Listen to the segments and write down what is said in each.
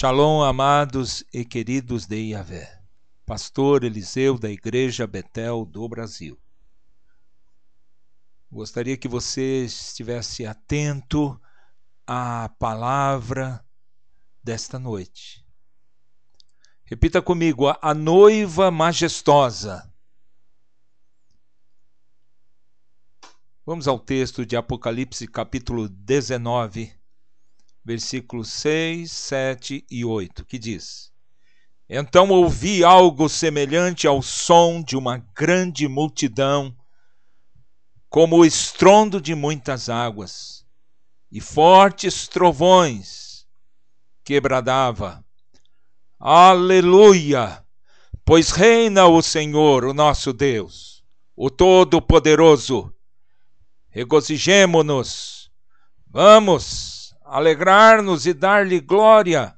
Shalom, amados e queridos de Yahvé. Pastor Eliseu da Igreja Betel do Brasil. Gostaria que você estivesse atento à palavra desta noite. Repita comigo: a noiva majestosa. Vamos ao texto de Apocalipse, capítulo 19, versículos 6, 7 e 8, que diz: Então ouvi algo semelhante ao som de uma grande multidão, como o estrondo de muitas águas, e fortes trovões, que bradava: Aleluia! Pois reina o Senhor, o nosso Deus, o Todo-Poderoso. Regozijemo-nos, vamos alegrar-nos e dar-lhe glória,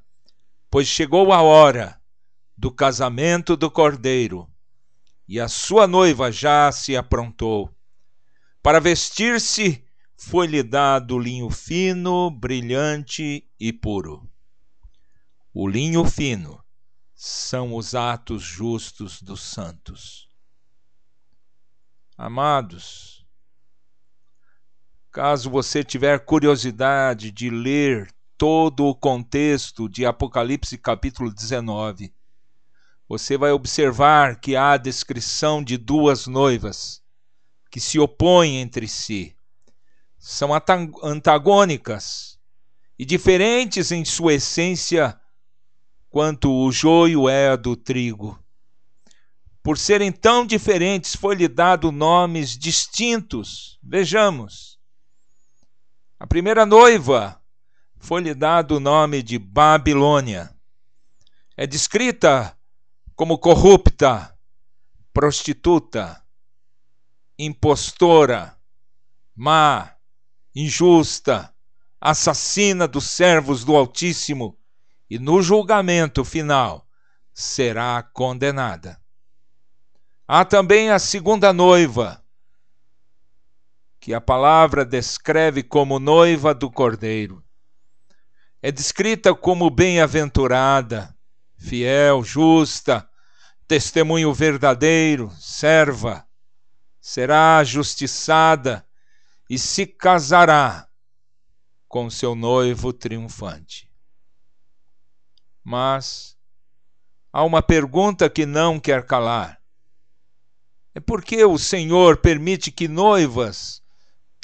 pois chegou a hora do casamento do Cordeiro, e a sua noiva já se aprontou. Para vestir-se foi-lhe dado linho fino, brilhante e puro. O linho fino são os atos justos dos santos. Amados, caso você tiver curiosidade de ler todo o contexto de Apocalipse capítulo 19, você vai observar que há a descrição de duas noivas que se opõem entre si. São antagônicas e diferentes em sua essência, quanto o joio é do trigo. Por serem tão diferentes, foi-lhe dado nomes distintos. Vejamos. A primeira noiva foi-lhe dado o nome de Babilônia. É descrita como corrupta, prostituta, impostora, má, injusta, assassina dos servos do Altíssimo, e no julgamento final será condenada. Há também a segunda noiva, que a palavra descreve como noiva do Cordeiro. É descrita como bem-aventurada, fiel, justa, testemunho verdadeiro, serva. Será justiçada e se casará com seu noivo triunfante. Mas há uma pergunta que não quer calar. É por que o Senhor permite que noivas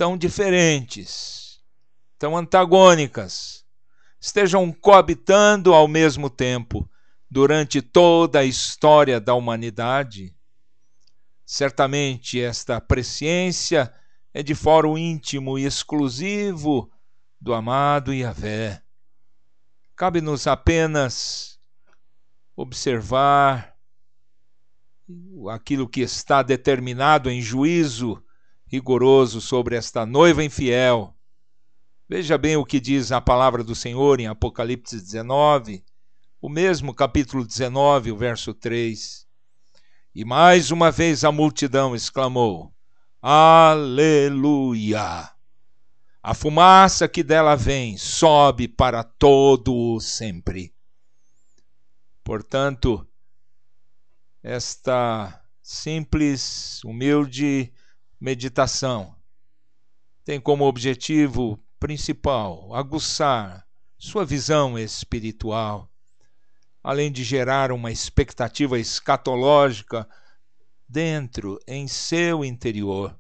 tão diferentes, tão antagônicas, estejam coabitando ao mesmo tempo durante toda a história da humanidade? Certamente esta presciência é de foro íntimo e exclusivo do amado Yahvé. Cabe-nos apenas observar aquilo que está determinado em juízo rigoroso sobre esta noiva infiel. Veja bem o que diz a palavra do Senhor em Apocalipse 19, o mesmo capítulo 19, o verso 3. E mais uma vez a multidão exclamou: Aleluia! A fumaça que dela vem sobe para todo o sempre. Portanto, esta simples, humilde meditação tem como objetivo principal aguçar sua visão espiritual, além de gerar uma expectativa escatológica dentro, em seu interior,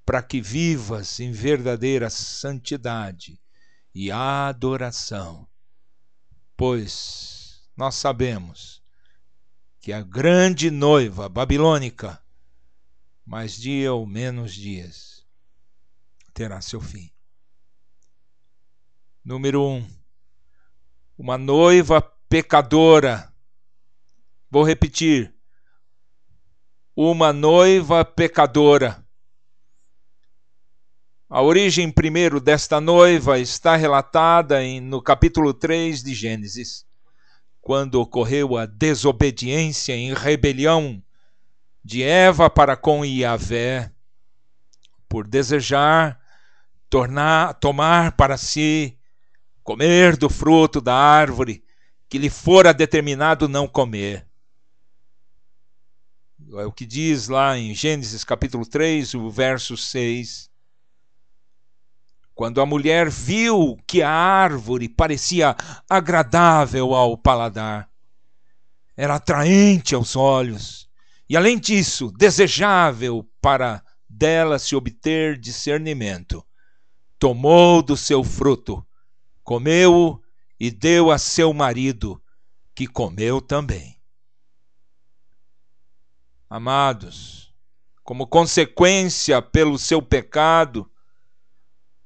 para que vivas em verdadeira santidade e adoração. Pois nós sabemos que a grande noiva babilônica, mais dia ou menos dias, terá seu fim. Número 1. Uma noiva pecadora. Vou repetir. Uma noiva pecadora. A origem primeiro desta noiva está relatada no capítulo 3 de Gênesis, quando ocorreu a desobediência em rebelião de Eva para com Yahvé, por desejar tomar para si, comer do fruto da árvore que lhe fora determinado não comer. É o que diz lá em Gênesis capítulo 3, o verso 6. Quando a mulher viu que a árvore parecia agradável ao paladar, era atraente aos olhos, e além disso, desejável para dela se obter discernimento, tomou do seu fruto, comeu-o e deu a seu marido, que comeu também. Amados, como consequência pelo seu pecado,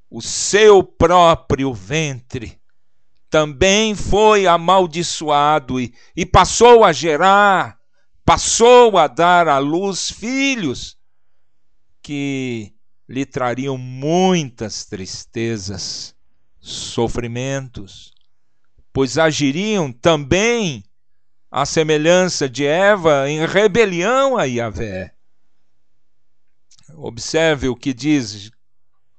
o seu próprio ventre também foi amaldiçoado e passou a gerar, passou a dar à luz filhos que lhe trariam muitas tristezas, sofrimentos, pois agiriam também à semelhança de Eva em rebelião a Yahvé. Observe o que diz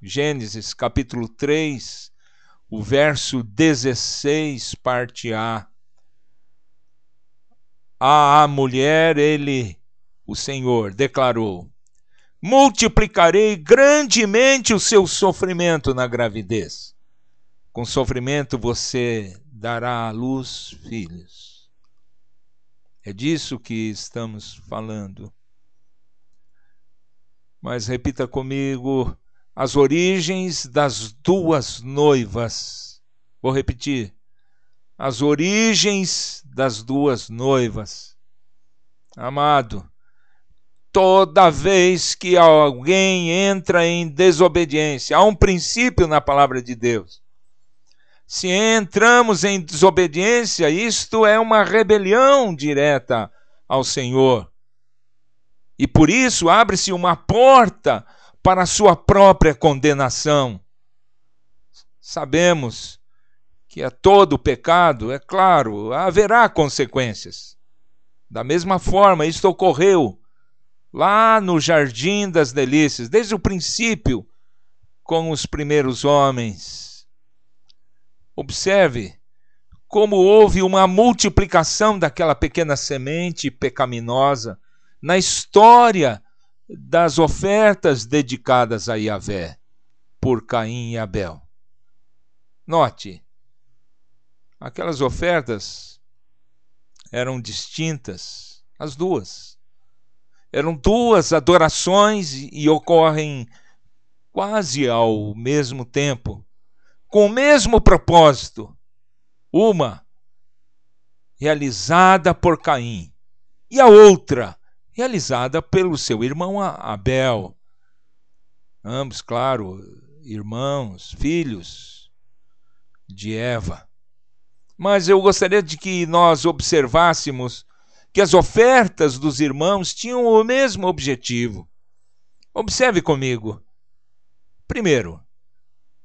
Gênesis capítulo 3, o verso 16, parte A. À mulher, ele, o Senhor, declarou: multiplicarei grandemente o seu sofrimento na gravidez. Com sofrimento você dará à luz filhos. É disso que estamos falando. Mas repita comigo: as origens das duas noivas. Vou repetir. As origens das duas noivas. Amado, toda vez que alguém entra em desobediência, há um princípio na palavra de Deus. Se entramos em desobediência, isto é uma rebelião direta ao Senhor. E por isso abre-se uma porta para a sua própria condenação. Sabemos que a todo pecado, é claro, haverá consequências. Da mesma forma, isto ocorreu lá no Jardim das Delícias, desde o princípio, com os primeiros homens. Observe como houve uma multiplicação daquela pequena semente pecaminosa na história das ofertas dedicadas a Yahvé por Caim e Abel. Note, aquelas ofertas eram distintas, as duas. Eram duas adorações e ocorrem quase ao mesmo tempo, com o mesmo propósito. Uma realizada por Caim e a outra realizada pelo seu irmão Abel. Ambos, claro, irmãos, filhos de Eva. Mas eu gostaria de que nós observássemos que as ofertas dos irmãos tinham o mesmo objetivo. Observe comigo. Primeiro,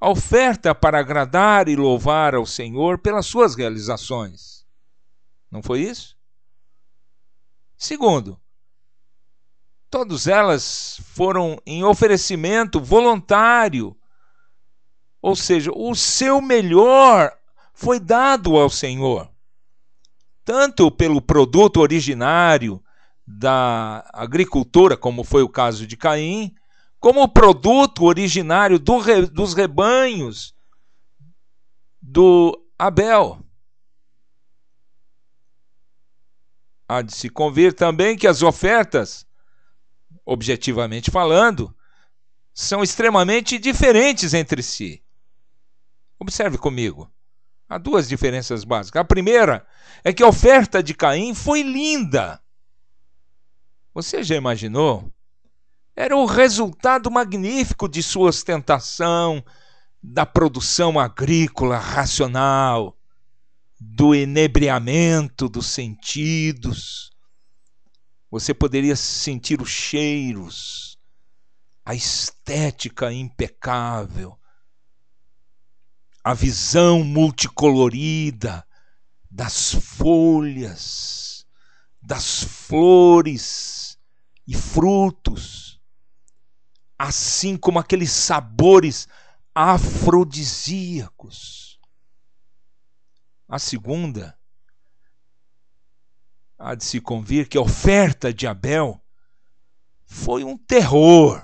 a oferta para agradar e louvar ao Senhor pelas suas realizações. Não foi isso? Segundo, todas elas foram em oferecimento voluntário, ou seja, o seu melhor foi dado ao Senhor, tanto pelo produto originário da agricultura, como foi o caso de Caim, como o produto originário dos rebanhos do Abel. Há de se convir também que as ofertas, objetivamente falando, são extremamente diferentes entre si. Observe comigo. Há duas diferenças básicas. A primeira é que a oferta de Caim foi linda. Você já imaginou? Era o resultado magnífico de sua ostentação, da produção agrícola racional, do enebriamento dos sentidos. Você poderia sentir os cheiros, a estética impecável, a visão multicolorida das folhas, das flores e frutos, assim como aqueles sabores afrodisíacos. A segunda há de se convir que a oferta de Abel foi um terror,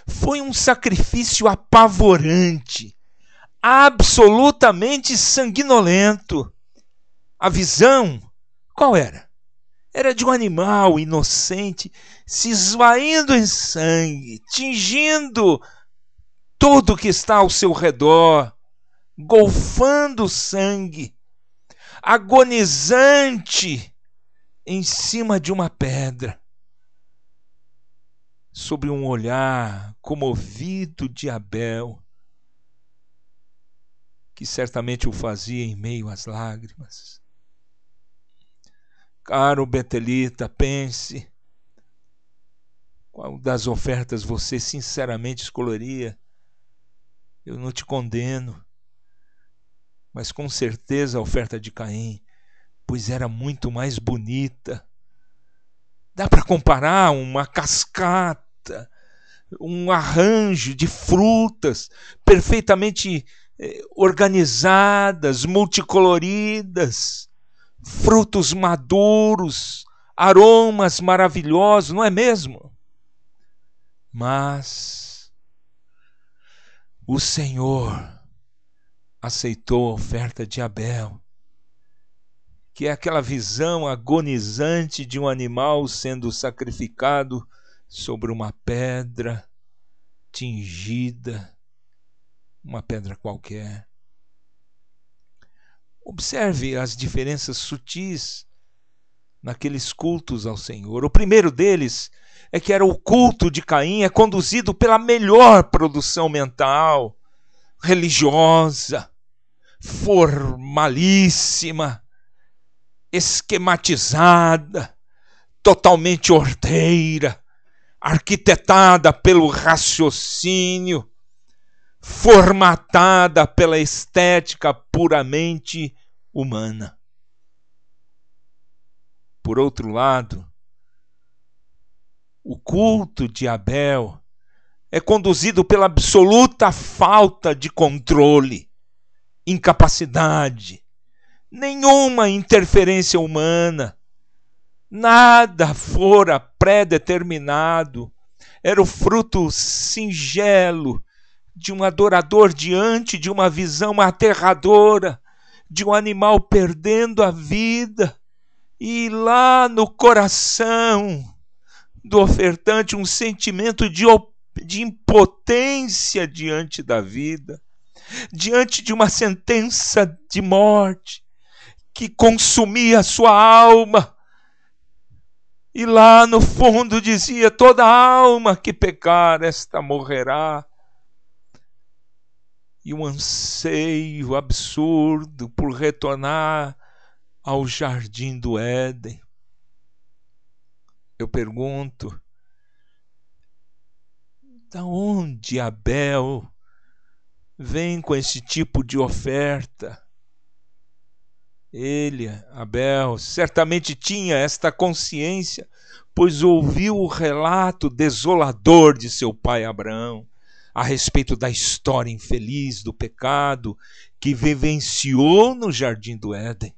foi um sacrifício apavorante, absolutamente sanguinolento. A visão, qual era? Era de um animal inocente se esvaindo em sangue, tingindo tudo o que está ao seu redor, golfando sangue, agonizante em cima de uma pedra, sob um olhar comovido de Abel, que certamente o fazia em meio às lágrimas. Caro betelita, pense, qual das ofertas você sinceramente escolheria? Eu não te condeno, mas com certeza a oferta de Caim, pois era muito mais bonita. Dá para comparar uma cascata, um arranjo de frutas perfeitamente organizadas, multicoloridas, frutos maduros, aromas maravilhosos, não é mesmo? Mas o Senhor aceitou a oferta de Abel, que é aquela visão agonizante de um animal sendo sacrificado sobre uma pedra tingida, uma pedra qualquer. Observe as diferenças sutis naqueles cultos ao Senhor. O primeiro deles é que era o culto de Caim, é conduzido pela melhor produção mental, religiosa, formalíssima, esquematizada, totalmente ordeira, arquitetada pelo raciocínio, formatada pela estética puramente humana. Por outro lado, o culto de Abel é conduzido pela absoluta falta de controle, incapacidade, nenhuma interferência humana, nada fora pré-determinado, era o fruto singelo de um adorador diante de uma visão aterradora, de um animal perdendo a vida, e lá no coração do ofertante um sentimento de impotência diante da vida, diante de uma sentença de morte que consumia a sua alma. E lá no fundo dizia: toda alma que pecar, esta morrerá. E um anseio absurdo por retornar ao jardim do Éden. Eu pergunto, da onde Abel vem com esse tipo de oferta? Ele, Abel, certamente tinha esta consciência, pois ouviu o relato desolador de seu pai Abraão a respeito da história infeliz do pecado que vivenciou no jardim do Éden.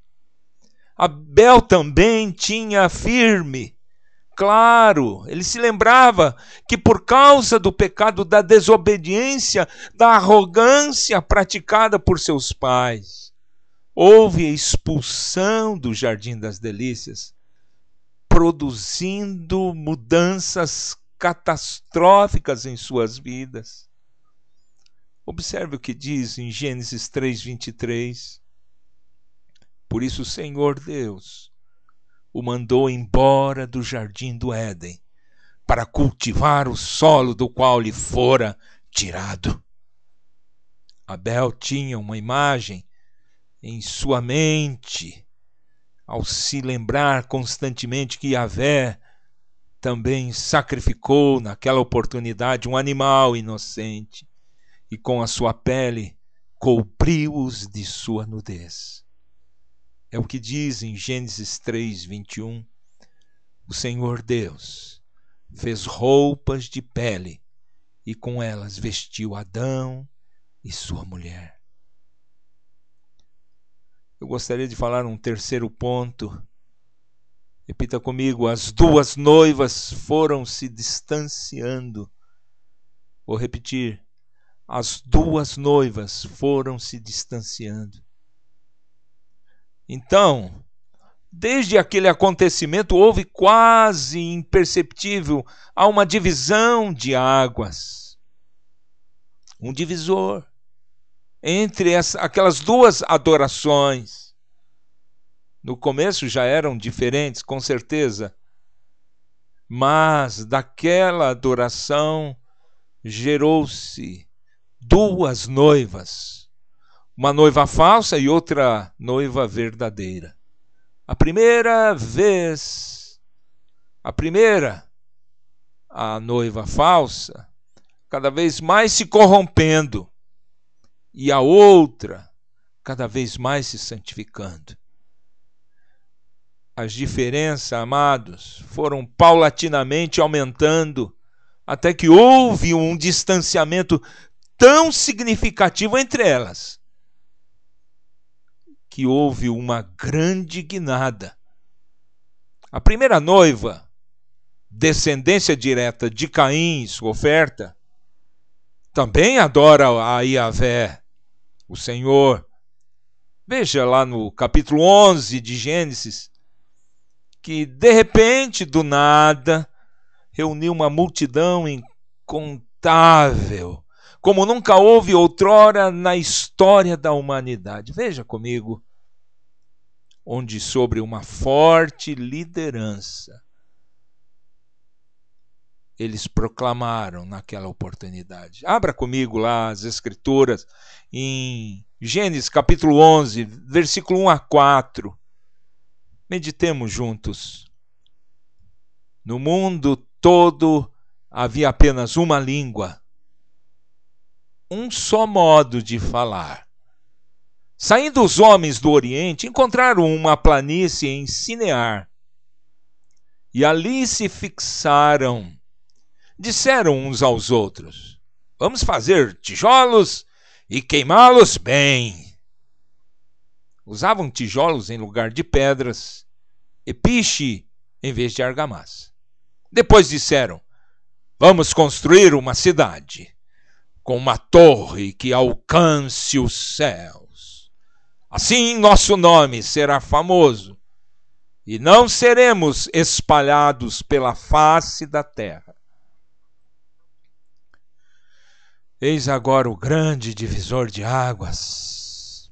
Abel também tinha firme, claro, ele se lembrava que por causa do pecado da desobediência, da arrogância praticada por seus pais, houve a expulsão do Jardim das Delícias, produzindo mudanças catastróficas em suas vidas. Observe o que diz em Gênesis 3:23. Por isso o Senhor Deus o mandou embora do jardim do Éden, para cultivar o solo do qual lhe fora tirado. Abel tinha uma imagem em sua mente, ao se lembrar constantemente que Yahvé também sacrificou naquela oportunidade um animal inocente e com a sua pele cobriu-os de sua nudez. É o que diz em Gênesis 3:21. O Senhor Deus fez roupas de pele e com elas vestiu Adão e sua mulher. Eu gostaria de falar um terceiro ponto Repita comigo: as duas noivas foram se distanciando. Vou repetir: as duas noivas foram se distanciando. Então, desde aquele acontecimento, houve quase imperceptível uma divisão de águas. Um divisor entre aquelas duas adorações. No começo já eram diferentes, com certeza. Mas daquela adoração gerou-se duas noivas. Uma noiva falsa e outra noiva verdadeira. A primeira vez, a noiva falsa, cada vez mais se corrompendo, e a outra, cada vez mais se santificando. As diferenças, amados, foram paulatinamente aumentando, até que houve um distanciamento tão significativo entre elas, que houve uma grande guinada. A primeira noiva, descendência direta de Caim, sua oferta, também adora a Yahvé, o Senhor. Veja lá no capítulo 11 de Gênesis, que de repente, do nada, reuniu uma multidão incontável, como nunca houve outrora na história da humanidade. Veja comigo, onde sobre uma forte liderança, eles proclamaram naquela oportunidade. Abra comigo lá as Escrituras, em Gênesis capítulo 11, versículo 1 a 4. Meditemos juntos. No mundo todo havia apenas uma língua, um só modo de falar. Saindo os homens do Oriente, encontraram uma planície em Sinear, e ali se fixaram. Disseram uns aos outros: vamos fazer tijolos e queimá-los bem. Usavam tijolos em lugar de pedras e piche em vez de argamassa. Depois disseram: vamos construir uma cidade com uma torre que alcance os céus. Assim nosso nome será famoso e não seremos espalhados pela face da terra. Eis agora o grande divisor de águas.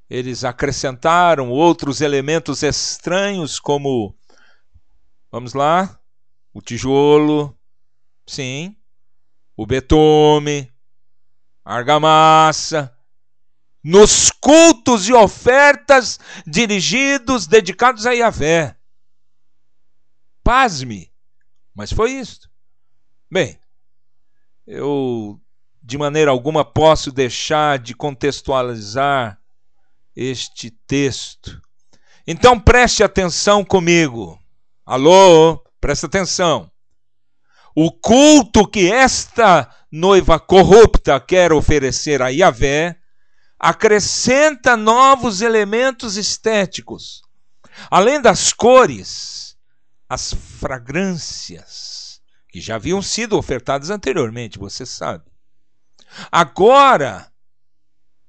Eles acrescentaram outros elementos estranhos como, vamos lá, o tijolo, sim, o betume, a argamassa, nos cultos e ofertas dedicados a Yahvé. Pasme, mas foi isto. Bem, eu de maneira alguma posso deixar de contextualizar este texto. Então preste atenção comigo. Alô, presta atenção. O culto que esta noiva corrupta quer oferecer a Yahvé acrescenta novos elementos estéticos. Além das cores, as fragrâncias, que já haviam sido ofertadas anteriormente, você sabe. Agora,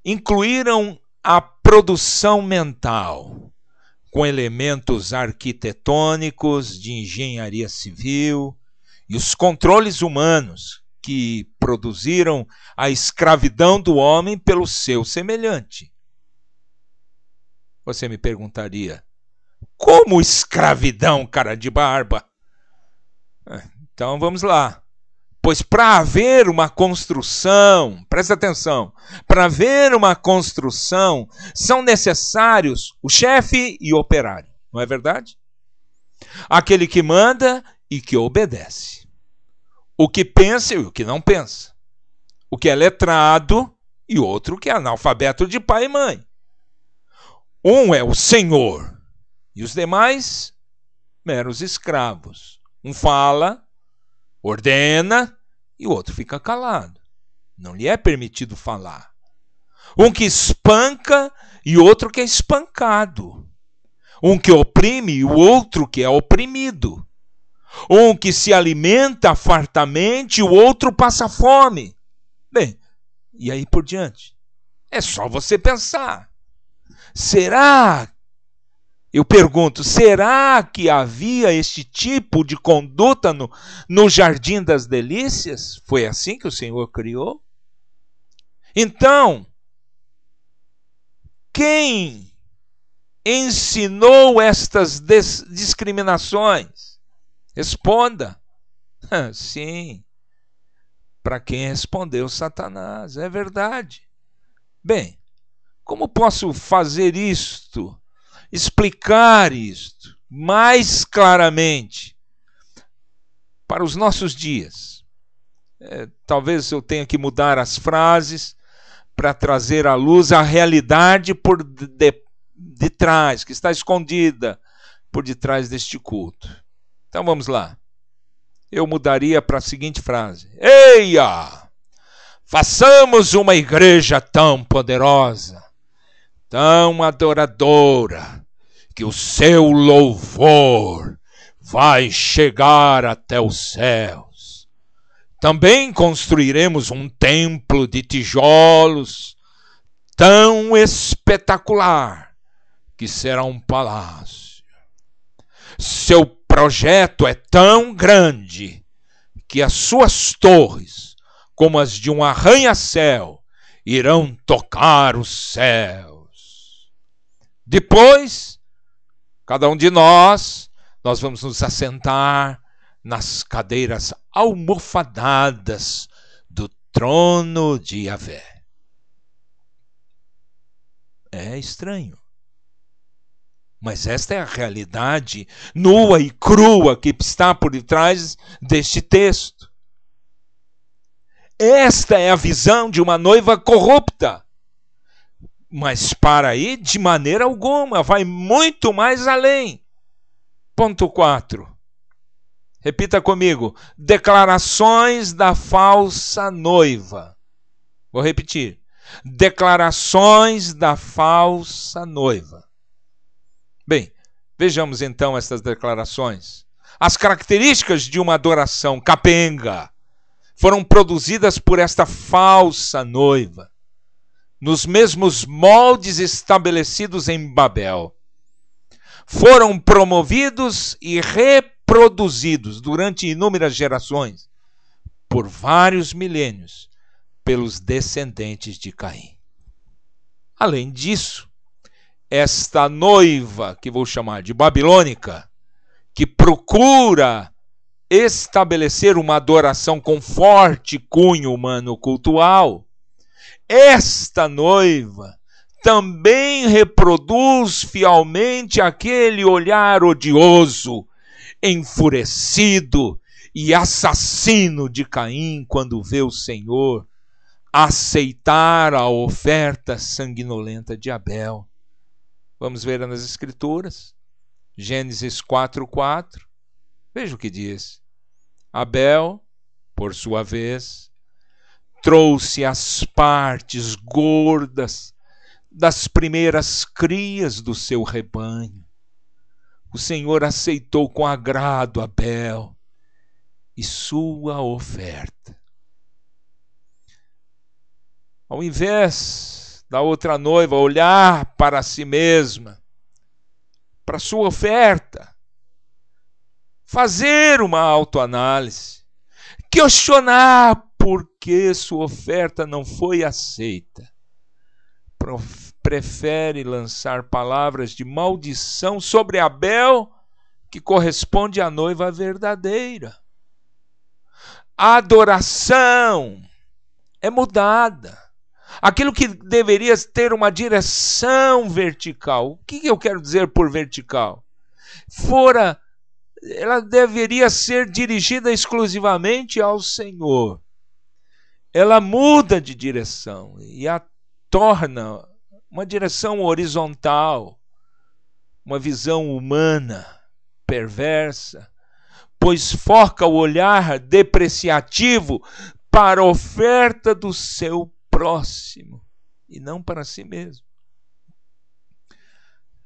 incluíram a produção mental, com elementos arquitetônicos, de engenharia civil, e os controles humanos, que produziram a escravidão do homem pelo seu semelhante. Você me perguntaria: como escravidão, cara de barba? Então vamos lá. Pois para haver uma construção, presta atenção, para haver uma construção são necessários o chefe e o operário, não é verdade? Aquele que manda e que obedece. O que pensa e o que não pensa. O que é letrado e outro que é analfabeto de pai e mãe. Um é o Senhor e os demais, meros escravos. Um fala, ordena e o outro fica calado. Não lhe é permitido falar. Um que espanca e outro que é espancado. Um que oprime e o outro que é oprimido. Um que se alimenta fartamente e o outro passa fome. Bem, e aí por diante? É só você pensar. Eu pergunto, será que havia este tipo de conduta no Jardim das Delícias? Foi assim que o Senhor criou? Então, quem ensinou estas discriminações? Responda. Sim, para quem respondeu Satanás, é verdade. Bem, como posso fazer isto? Explicar isto mais claramente para os nossos dias. Talvez eu tenha que mudar as frases para trazer à luz a realidade por detrás, que está escondida por detrás deste culto. Então vamos lá. Eu mudaria para a seguinte frase: Eia! Façamos uma igreja tão poderosa, tão adoradora, que o seu louvor vai chegar até os céus. Também construiremos um templo de tijolos tão espetacular que será um palácio. Seu projeto é tão grande que as suas torres, como as de um arranha-céu, irão tocar os céus. Depois, cada um de nós vamos nos assentar nas cadeiras almofadadas do trono de Yahvé. É estranho. Mas esta é a realidade nua e crua que está por detrás deste texto. Esta é a visão de uma noiva corrupta. Mas para aí, de maneira alguma, vai muito mais além. Ponto 4. Repita comigo. Declarações da falsa noiva. Vou repetir. Declarações da falsa noiva. Bem, vejamos então estas declarações. As características de uma adoração capenga foram produzidas por esta falsa noiva, nos mesmos moldes estabelecidos em Babel. Foram promovidos e reproduzidos durante inúmeras gerações, por vários milênios, pelos descendentes de Caim. Além disso, esta noiva, que vou chamar de babilônica, que procura estabelecer uma adoração com forte cunho humano cultual, esta noiva também reproduz fielmente aquele olhar odioso, enfurecido e assassino de Caim quando vê o Senhor aceitar a oferta sanguinolenta de Abel. Vamos ver nas Escrituras, Gênesis 4:4. Veja o que diz. Abel, por sua vez, trouxe as partes gordas das primeiras crias do seu rebanho. O Senhor aceitou com agrado Abel e sua oferta. Ao invés da outra noiva olhar para si mesma, para sua oferta, fazer uma autoanálise, questionar por que sua oferta não foi aceita, prefere lançar palavras de maldição sobre Abel, que corresponde à noiva verdadeira. A adoração é mudada. Aquilo que deveria ter uma direção vertical. O que eu quero dizer por vertical? Ela deveria ser dirigida exclusivamente ao Senhor. Ela muda de direção e a torna uma direção horizontal, uma visão humana, perversa, pois foca o olhar depreciativo para a oferta do seu próximo e não para si mesmo.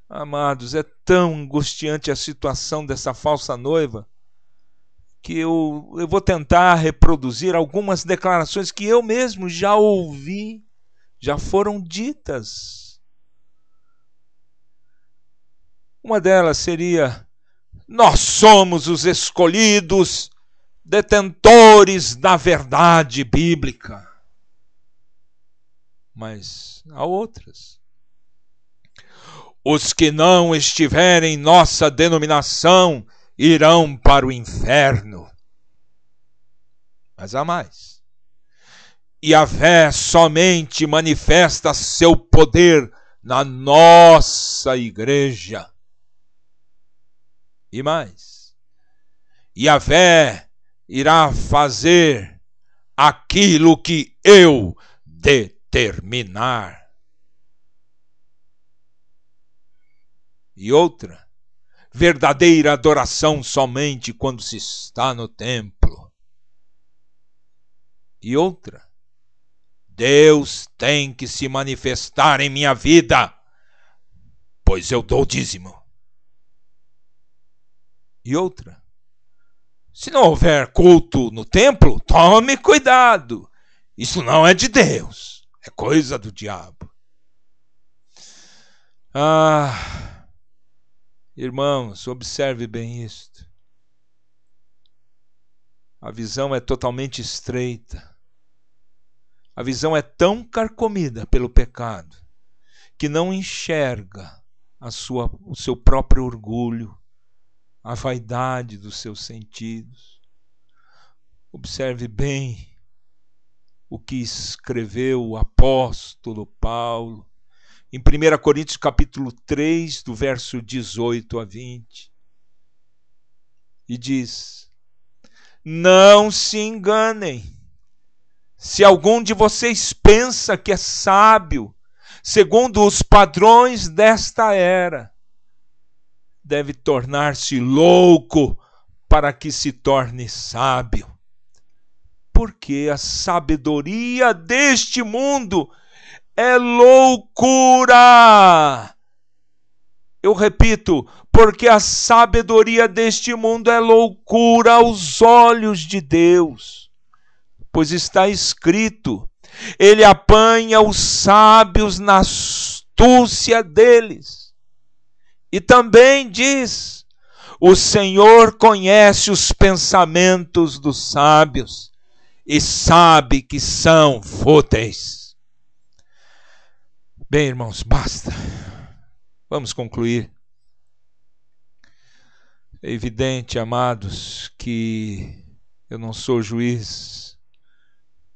Amados, é tão angustiante a situação dessa falsa noiva que eu vou tentar reproduzir algumas declarações que eu mesmo já ouvi, já foram ditas. Uma delas seria: nós somos os escolhidos, detentores da verdade bíblica. Mas há outras. Os que não estiverem em nossa denominação irão para o inferno. Mas há mais. Yahvé somente manifesta seu poder na nossa igreja. E mais. Yahvé irá fazer aquilo que eu determinar. E outra, verdadeira adoração somente quando se está no templo. E outra, Deus tem que se manifestar em minha vida, pois eu dou dízimo. E outra, se não houver culto no templo, tome cuidado. Isso não é de Deus, é coisa do diabo. Irmãos, observe bem isto. A visão é totalmente estreita. A visão é tão carcomida pelo pecado que não enxerga o seu próprio orgulho, a vaidade dos seus sentidos. Observe bem o que escreveu o apóstolo Paulo em 1 Coríntios capítulo 3, do verso 18 a 20. E diz: não se enganem. Se algum de vocês pensa que é sábio, segundo os padrões desta era, deve tornar-se louco para que se torne sábio. Porque a sabedoria deste mundo é loucura. Eu repito, porque a sabedoria deste mundo é loucura aos olhos de Deus. Pois está escrito: ele apanha os sábios na astúcia deles. E também diz: o Senhor conhece os pensamentos dos sábios e sabe que são fúteis. Bem, irmãos, basta. Vamos concluir. É evidente, amados, que eu não sou juiz,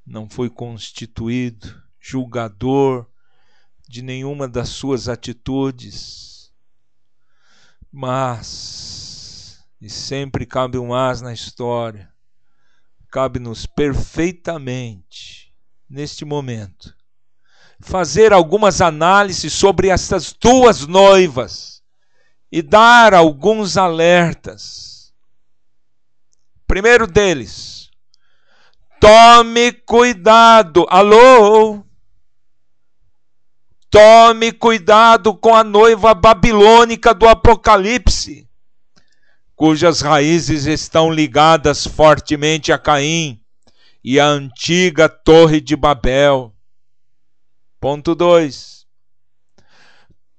não fui constituído julgador de nenhuma das suas atitudes, mas, e sempre cabe um mas na história, cabe-nos perfeitamente, neste momento, fazer algumas análises sobre estas duas noivas e dar alguns alertas. Primeiro deles, tome cuidado. Alô? Tome cuidado com a noiva babilônica do Apocalipse, cujas raízes estão ligadas fortemente a Caim e a antiga Torre de Babel. Ponto 2.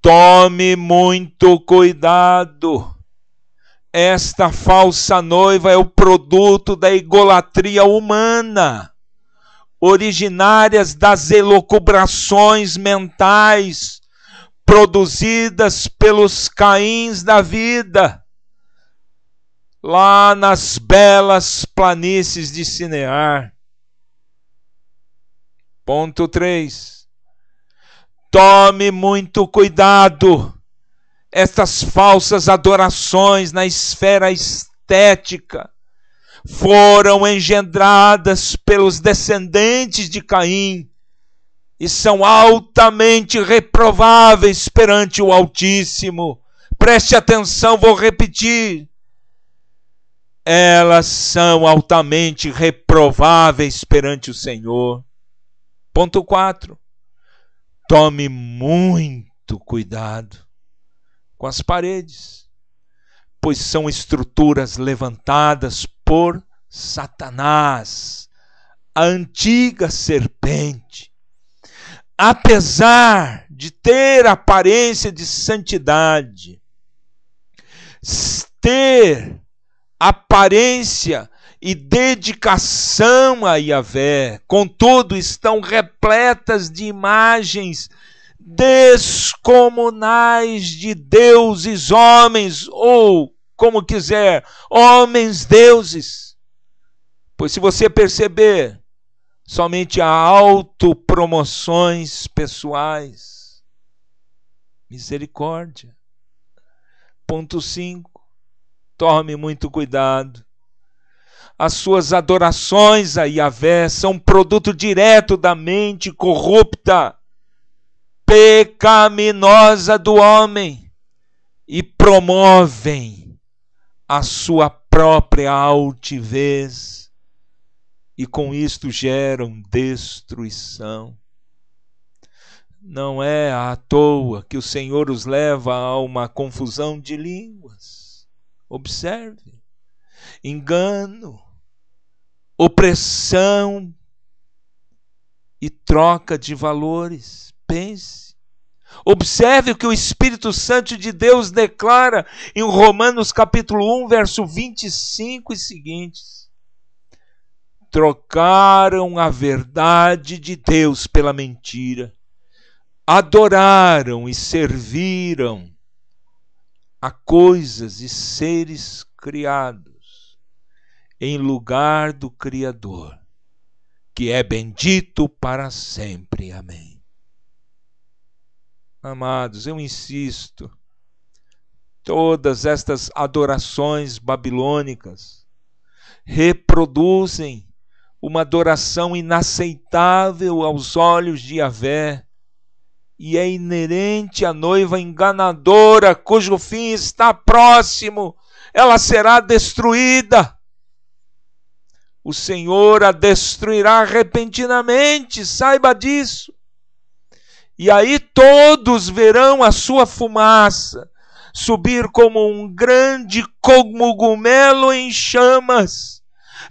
Tome muito cuidado. Esta falsa noiva é o produto da idolatria humana, originárias das elucubrações mentais produzidas pelos Caíns da vida, lá nas belas planícies de Sinear. Ponto 3. Tome muito cuidado. Estas falsas adorações na esfera estética foram engendradas pelos descendentes de Caim e são altamente reprováveis perante o Altíssimo. Preste atenção, vou repetir. Elas são altamente reprováveis perante o Senhor. Ponto 4. Tome muito cuidado. com as paredes, pois são estruturas levantadas por Satanás, a antiga serpente. Apesar de ter aparência de santidade, ter aparência e dedicação a Yahvé, contudo estão repletas de imagens descomunais de deuses homens, ou, como quiser, homens deuses. Pois se você perceber, somente há autopromoções pessoais. Misericórdia. Ponto 5. Tome muito cuidado. As suas adorações a Yahvé são produto direto da mente corrupta, pecaminosa do homem e promovem a sua própria altivez e com isto geram destruição. Não é à toa que o Senhor os leva a uma confusão de línguas. Observe. Engano, opressão e troca de valores. Pense. Observe o que o Espírito Santo de Deus declara em Romanos capítulo 1, verso 25 e seguintes. Trocaram a verdade de Deus pela mentira. Adoraram e serviram a coisas e seres criados em lugar do Criador, que é bendito para sempre. Amém. Amados, eu insisto, todas estas adorações babilônicas reproduzem uma adoração inaceitável aos olhos de Yahvé, e é inerente à noiva enganadora, cujo fim está próximo. Ela será destruída. O Senhor a destruirá repentinamente, saiba disso. E aí todos verão a sua fumaça subir como um grande cogumelo em chamas,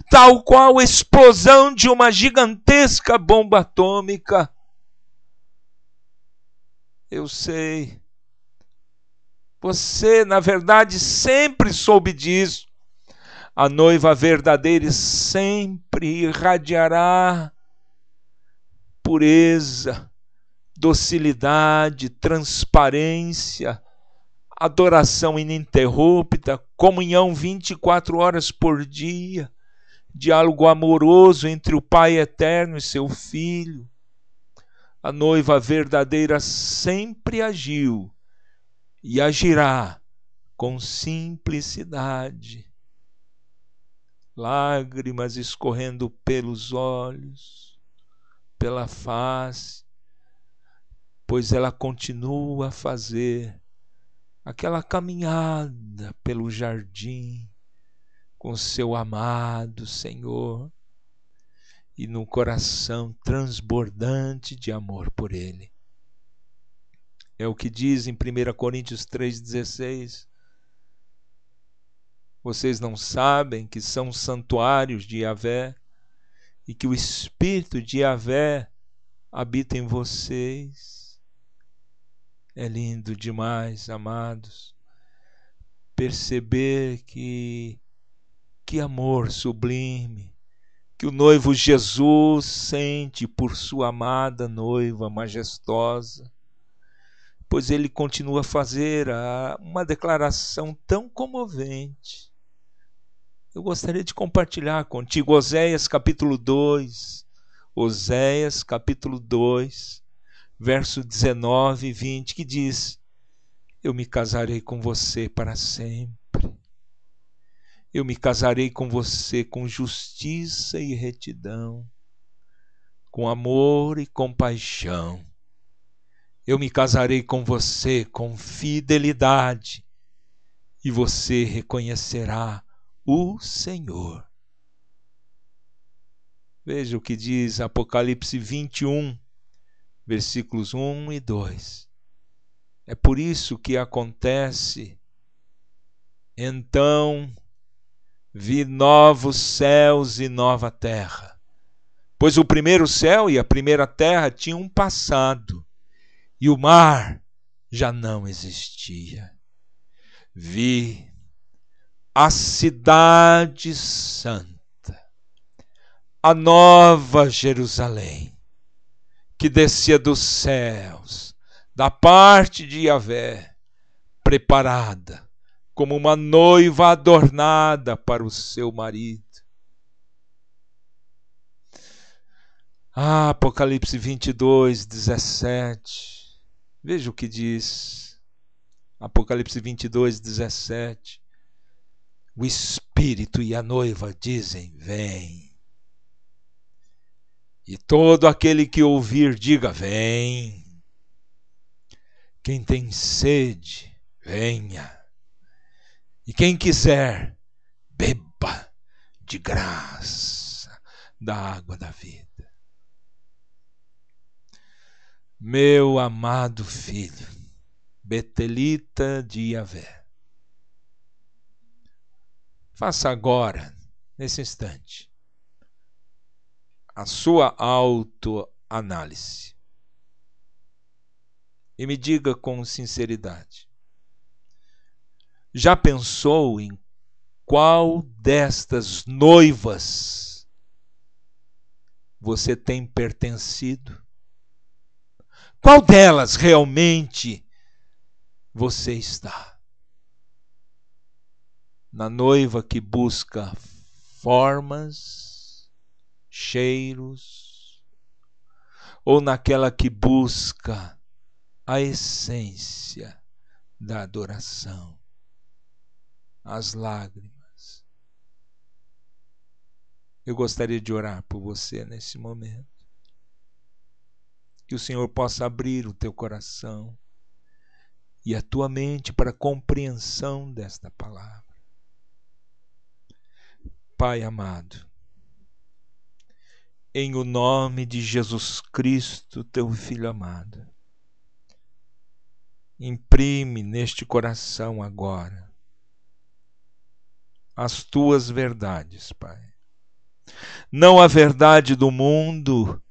tal qual a explosão de uma gigantesca bomba atômica. Eu sei. Você, na verdade, sempre soube disso. A noiva verdadeira sempre irradiará pureza, docilidade, transparência, adoração ininterrupta, comunhão 24 horas por dia, diálogo amoroso entre o Pai eterno e seu Filho. A noiva verdadeira sempre agiu e agirá com simplicidade, lágrimas escorrendo pelos olhos, pela face, pois ela continua a fazer aquela caminhada pelo jardim com seu amado Senhor e no coração transbordante de amor por Ele. É o que diz em 1 Coríntios 3,16. Vocês não sabem que são santuários de Yahvé e que o Espírito de Yahvé habita em vocês? É lindo demais, amados, perceber que amor sublime que o noivo Jesus sente por sua amada noiva majestosa, pois ele continua a fazer uma declaração tão comovente. Eu gostaria de compartilhar contigo Oséias capítulo 2, Oséias capítulo 2, verso 19 e 20, que diz: eu me casarei com você para sempre. Eu me casarei com você com justiça e retidão, com amor e compaixão. Eu me casarei com você com fidelidade, e você reconhecerá o Senhor. Veja o que diz Apocalipse 21, versículos 1 e 2. É por isso que acontece: então vi novos céus e nova terra, pois o primeiro céu e a primeira terra tinham passado, e o mar já não existia. Vi a cidade santa, a nova Jerusalém, que descia dos céus, da parte de Yahvé, preparada como uma noiva adornada para o seu marido. Apocalipse 22, 17. Veja o que diz. Apocalipse 22, 17. O Espírito e a noiva dizem: vem. E todo aquele que ouvir, diga: vem. Quem tem sede, venha. E quem quiser, beba de graça da água da vida. Meu amado filho, Betelita de Yahvé, faça agora, nesse instante, a sua autoanálise e me diga com sinceridade: já pensou em qual destas noivas você tem pertencido? Qual delas realmente você está? Na noiva que busca formas, cheiros, ou naquela que busca a essência da adoração, as lágrimas? Eu gostaria de orar por você nesse momento. Que o Senhor possa abrir o teu coração e a tua mente para a compreensão desta palavra. Pai amado, em o nome de Jesus Cristo, teu Filho amado, imprime neste coração agora as tuas verdades, Pai. Não a verdade do mundo,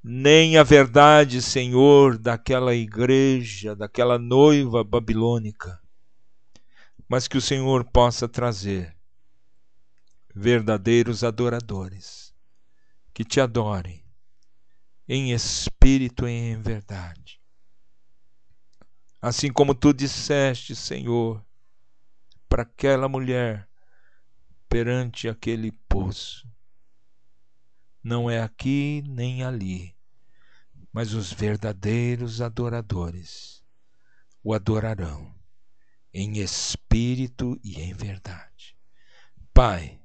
nem a verdade, Senhor, daquela igreja, daquela noiva babilônica, mas que o Senhor possa trazer verdadeiros adoradores, que te adorem em espírito e em verdade. Assim como tu disseste, Senhor, para aquela mulher perante aquele poço: não é aqui nem ali, mas os verdadeiros adoradores o adorarão em espírito e em verdade. Pai,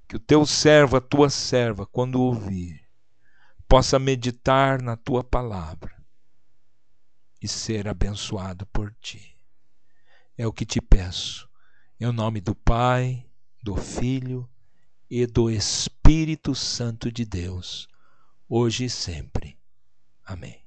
que o teu servo, a tua serva, quando ouvir, possa meditar na tua palavra e ser abençoado por ti. É o que te peço, em nome do Pai, do Filho e do Espírito Santo de Deus, hoje e sempre. Amém.